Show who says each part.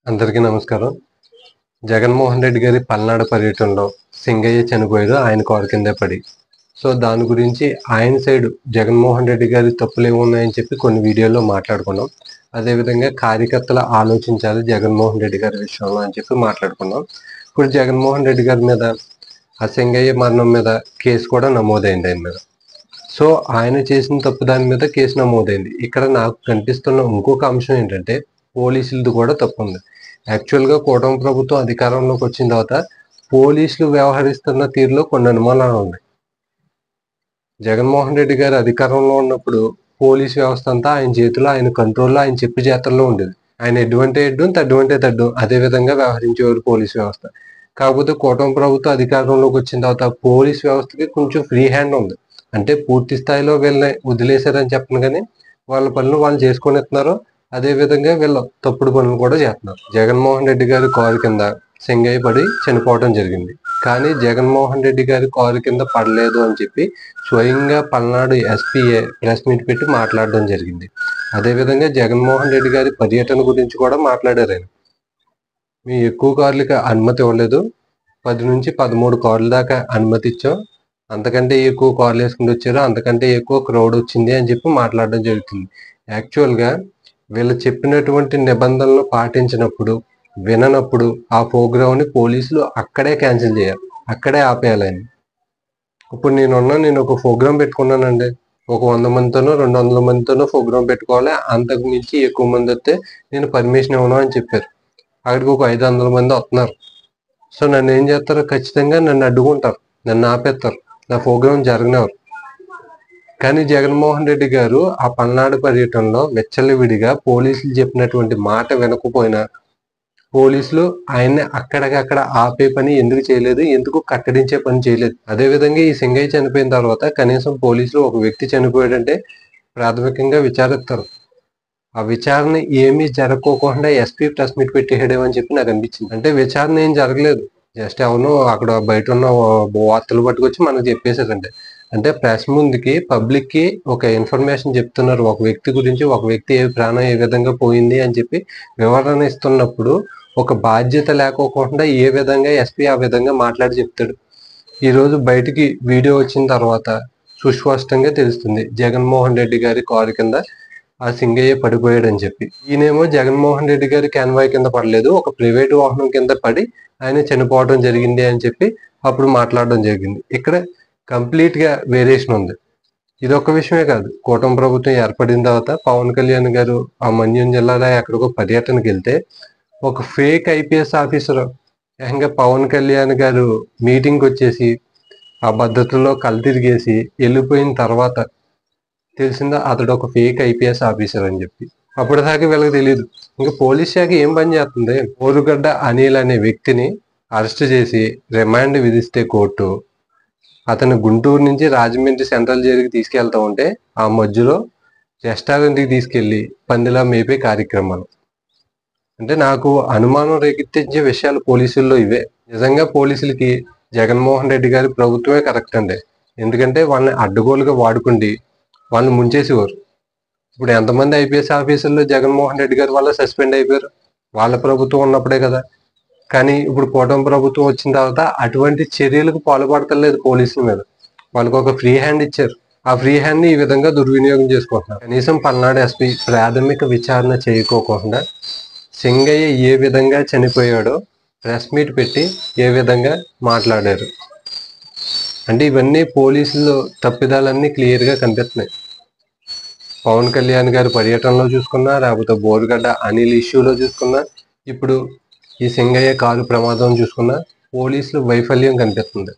Speaker 1: అందరికీ నమస్కారం. జగన్మోహన్ రెడ్డి గారి పల్నాడు పర్యటనలో సింగయ్య చనిపోయారు ఆయన కారు కిందే పడి. సో దాని గురించి ఆయన సైడ్ జగన్మోహన్ రెడ్డి గారి తప్పులేమున్నాయని చెప్పి కొన్ని వీడియోల్లో మాట్లాడుకున్నాం. అదేవిధంగా కార్యకర్తలు ఆలోచించాలి జగన్మోహన్ రెడ్డి గారి విషయంలో అని చెప్పి మాట్లాడుకున్నాం. ఇప్పుడు జగన్మోహన్ రెడ్డి గారి మీద ఆ సింగయ్య మరణం మీద కేసు కూడా నమోదైంది ఆయన మీద. సో ఆయన చేసిన తప్పు దాని మీద కేసు నమోదైంది. ఇక్కడ నాకు కనిపిస్తున్న ఇంకొక అంశం ఏంటంటే పోలీసులది కూడా తప్పు ఉంది. యాక్చువల్గా కూటమి ప్రభుత్వం అధికారంలోకి వచ్చిన తర్వాత పోలీసులు వ్యవహరిస్తున్న తీరులో కొన్ని అనుమానాలు ఉన్నాయి. జగన్మోహన్ రెడ్డి గారు అధికారంలో ఉన్నప్పుడు పోలీస్ వ్యవస్థ అంతా ఆయన చేతిలో, ఆయన కంట్రోల్లో, ఆయన చెప్పు చేతల్లో ఉండేది. ఆయన ఎడ్డువంటే ఎడ్డు, తడ్డువంటే తడ్డు, అదే విధంగా వ్యవహరించేవారు పోలీస్ వ్యవస్థ. కాకపోతే కూటమి ప్రభుత్వం అధికారంలోకి వచ్చిన తర్వాత పోలీస్ వ్యవస్థకి కొంచెం ఫ్రీ హ్యాండ్ ఉంది. అంటే పూర్తి స్థాయిలో వీళ్ళని వదిలేశారని చెప్పను కానీ వాళ్ళ పనులు వాళ్ళు చేసుకొనిస్తున్నారు. అదే విధంగా వీళ్ళు తప్పుడు పనులు కూడా చేస్తున్నారు. జగన్మోహన్ రెడ్డి గారి కారు కింద సింగయ్య పడి చనిపోవడం జరిగింది. కానీ జగన్మోహన్ రెడ్డి గారి కారు కింద పడలేదు అని చెప్పి స్వయంగా పల్నాడు ఎస్పీఏ ప్రెస్ మీట్ పెట్టి మాట్లాడడం జరిగింది. అదేవిధంగా జగన్మోహన్ రెడ్డి గారి పర్యటన గురించి కూడా మాట్లాడారు ఆయన. మీ ఎక్కువ కార్లకి అనుమతి ఇవ్వలేదు, 10 నుంచి 13 కార్ల దాకా అనుమతి ఇచ్చాం, అంతకంటే ఎక్కువ కార్లు వేసుకుని వచ్చారు, అంతకంటే ఎక్కువ క్రౌడ్ వచ్చింది అని చెప్పి మాట్లాడడం జరుగుతుంది. యాక్చువల్గా వీళ్ళు చెప్పినటువంటి నిబంధనలు పాటించినప్పుడు, విననప్పుడు ఆ ప్రోగ్రామ్ని పోలీసులు అక్కడే క్యాన్సిల్ చేయాలి, అక్కడే ఆపేయాలని. ఇప్పుడు నేను ఒక ప్రోగ్రామ్ పెట్టుకున్నానండి, ఒక 100 మందితోనో 200 మందితోనో ప్రోగ్రామ్ పెట్టుకోవాలి, అంతకు మించి ఎక్కువ మంది వస్తే నేను పర్మిషన్ ఇవ్వను అని చెప్పారు. అక్కడికి ఒక 500 మంది వస్తున్నారు. సో నన్ను ఏం చేస్తారు, ఖచ్చితంగా నన్ను అడ్డుకుంటారు, నన్ను ఆపేస్తారు, నా ప్రోగ్రాం జరగనివ్వరు. కానీ జగన్మోహన్ రెడ్డి గారు ఆ పల్నాడు పర్యటనలో విచ్చలవిడిగా పోలీసులు చెప్పినటువంటి మాట వినకపోయినా పోలీసులు ఆయన్ని అక్కడికక్కడ ఆపే పని ఎందుకు చేయలేదు, ఎందుకు కట్టడించే పని చేయలేదు. అదేవిధంగా ఈ సింగయ్య చనిపోయిన తర్వాత కనీసం పోలీసులు ఒక వ్యక్తి చనిపోయాడంటే ప్రాథమికంగా విచారిస్తారు. ఆ విచారణ ఏమీ జరగకోకుండా ఎస్పీ ప్రెస్ మీట్ పెట్టేయడం చెప్పి నాకు అనిపించింది. అంటే విచారణ ఏం జరగలేదు, జస్ట్ అవును అక్కడ బయట ఉన్న వార్తలు పట్టుకొచ్చి మనకు చెప్పేశారంటే. అంటే ప్రెస్ ముందుకి పబ్లిక్ కి ఒక ఇన్ఫర్మేషన్ చెప్తున్నారు, ఒక వ్యక్తి గురించి, ఒక వ్యక్తి ప్రాణం ఏ విధంగా పోయింది అని చెప్పి వివరణ ఇస్తున్నప్పుడు ఒక బాధ్యత లేకోకుండా ఏ విధంగా ఎస్పీ ఆ విధంగా మాట్లాడి చెప్తాడు. ఈరోజు బయటికి వీడియో వచ్చిన తర్వాత సుస్పష్టంగా తెలుస్తుంది జగన్మోహన్ రెడ్డి గారి కారు కింద ఆ సింగయ్య పడిపోయాడని చెప్పి. ఈయనేమో జగన్మోహన్ రెడ్డి గారి కాన్వాయ్ కింద పడలేదు, ఒక ప్రైవేట్ వాహనం కింద పడి ఆయన చనిపోవడం జరిగింది అని చెప్పి అప్పుడు మాట్లాడడం జరిగింది. ఇక్కడ కంప్లీట్ గా వేరియేషన్ ఉంది. ఇదొక విషయమే కాదు, కూటమి ప్రభుత్వం ఏర్పడిన తర్వాత పవన్ కళ్యాణ్ గారు ఆ మన్యం జిల్లాలో ఎక్కడికో పర్యటనకి వెళ్తే ఒక ఫేక్ ఐపీఎస్ ఆఫీసర్ ఏకంగా పవన్ కళ్యాణ్ గారు మీటింగ్కి వచ్చేసి ఆ పద్ధతుల్లో తిరిగేసి వెళ్ళిపోయిన తర్వాత తెలిసిందా అతడు ఒక ఫేక్ ఐపీఎస్ ఆఫీసర్ అని చెప్పి. అప్పటిదాకా వీళ్ళకి తెలియదు. ఇంకా పోలీస్ శాఖ ఏం పని చేస్తుంది, బోరుగడ్డ అనిల్ అనే వ్యక్తిని అరెస్ట్ చేసి రిమాండ్ విధిస్తే కోర్టు అతను గుంటూరు నుంచి రాజమండ్రి సెంట్రల్ జైలుకి తీసుకెళ్తా ఉంటే ఆ మధ్యలో రెస్టారెంట్కి తీసుకెళ్లి పందిలా మేపే కార్యక్రమాలు. అంటే నాకు అనుమానం రేకెత్తించే విషయాలు పోలీసుల్లో ఇవే. నిజంగా పోలీసులకి జగన్మోహన్ రెడ్డి గారి ప్రభుత్వమే కరెక్ట్ అండి. ఎందుకంటే వాళ్ళని అడ్డగోలుగా వాడుకుండి వాళ్ళని ముంచేసేవారు. ఇప్పుడు ఎంతమంది ఐపీఎస్ ఆఫీసర్లు జగన్మోహన్ రెడ్డి గారి వల్ల సస్పెండ్ అయిపోయారు, వాళ్ళ ప్రభుత్వం ఉన్నప్పుడే కదా. కానీ ఇప్పుడు కూటమి ప్రభుత్వం వచ్చిన తర్వాత అటువంటి చర్యలకు పాల్పడతలేదు పోలీసుల మీద. వాళ్ళకు ఒక ఫ్రీ హ్యాండ్ ఇచ్చారు, ఆ ఫ్రీ హ్యాండ్ ని ఈ విధంగా దుర్వినియోగం చేసుకుంటున్నారు. కనీసం పల్నాడు ఎస్పీ ప్రాథమిక విచారణ చేయకోకుండా సింగయ్య ఏ విధంగా చనిపోయాడో ప్రెస్ మీట్ పెట్టి ఏ విధంగా మాట్లాడారు అంటే ఇవన్నీ పోలీసులు తప్పిదాలన్నీ క్లియర్ గా కనిపిస్తున్నాయి. పవన్ కళ్యాణ్ గారి పర్యటనలో చూసుకున్నా, లేకపోతే బోరుగడ్డ అనిల్ ఇష్యూలో చూసుకున్నా, ఇప్పుడు ఈ సింగయ్య కారు ప్రమాదం చూసుకున్నా పోలీసులు వైఫల్యం కనిపిస్తుంది.